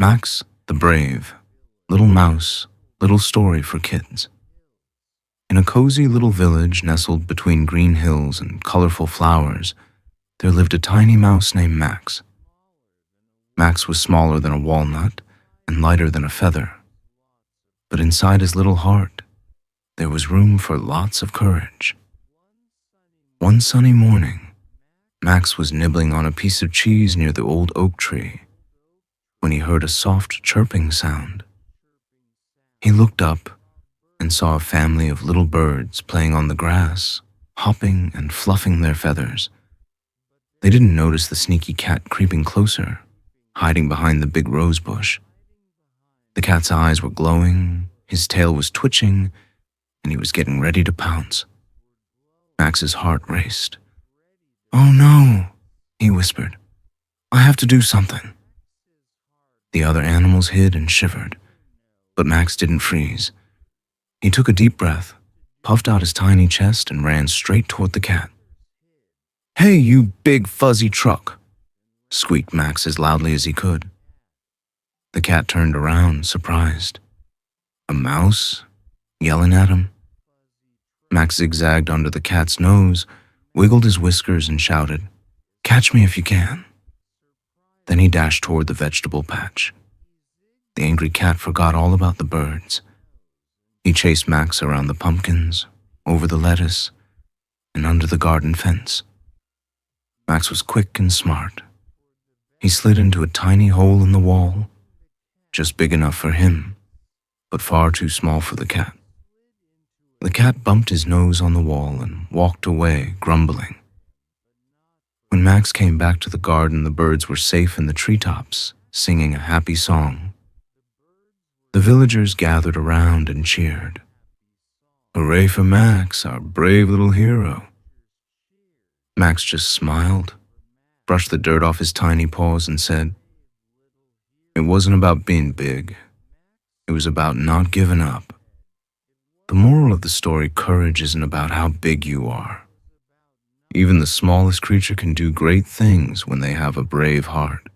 Max the Brave, Little Mouse, Little Story for Kids. In a cozy little village nestled between green hills and colorful flowers, there lived a tiny mouse named Max. Max was smaller than a walnut and lighter than a feather. But inside his little heart, there was room for lots of courage. One sunny morning, Max was nibbling on a piece of cheese near the old oak tree when he heard a soft chirping sound. He looked up and saw a family of little birds playing on the grass, hopping and fluffing their feathers. They didn't notice the sneaky cat creeping closer, hiding behind the big rose bush. The cat's eyes were glowing, his tail was twitching, and he was getting ready to pounce. Max's heart raced. "Oh no," he whispered. "I have to do something." The other animals hid and shivered, but Max didn't freeze. He took a deep breath, puffed out his tiny chest, and ran straight toward the cat. "Hey, you big fuzzy truck," squeaked Max as loudly as he could. The cat turned around, surprised. A mouse? Yelling at him? Max zigzagged under the cat's nose, wiggled his whiskers, and shouted, "Catch me if you can." Then he dashed toward the vegetable patch. The angry cat forgot all about the birds. He chased Max around the pumpkins, over the lettuce, and under the garden fence. Max was quick and smart. He slid into a tiny hole in the wall, just big enough for him, but far too small for the cat. The cat bumped his nose on the wall and walked away, grumbling. When Max came back to the garden, the birds were safe in the treetops, singing a happy song. The villagers gathered around and cheered. "Hooray for Max, our brave little hero." Max just smiled, brushed the dirt off his tiny paws, and said, "It wasn't about being big. It was about not giving up." The moral of the story, courage isn't about how big you are. Even the smallest creature can do great things when they have a brave heart.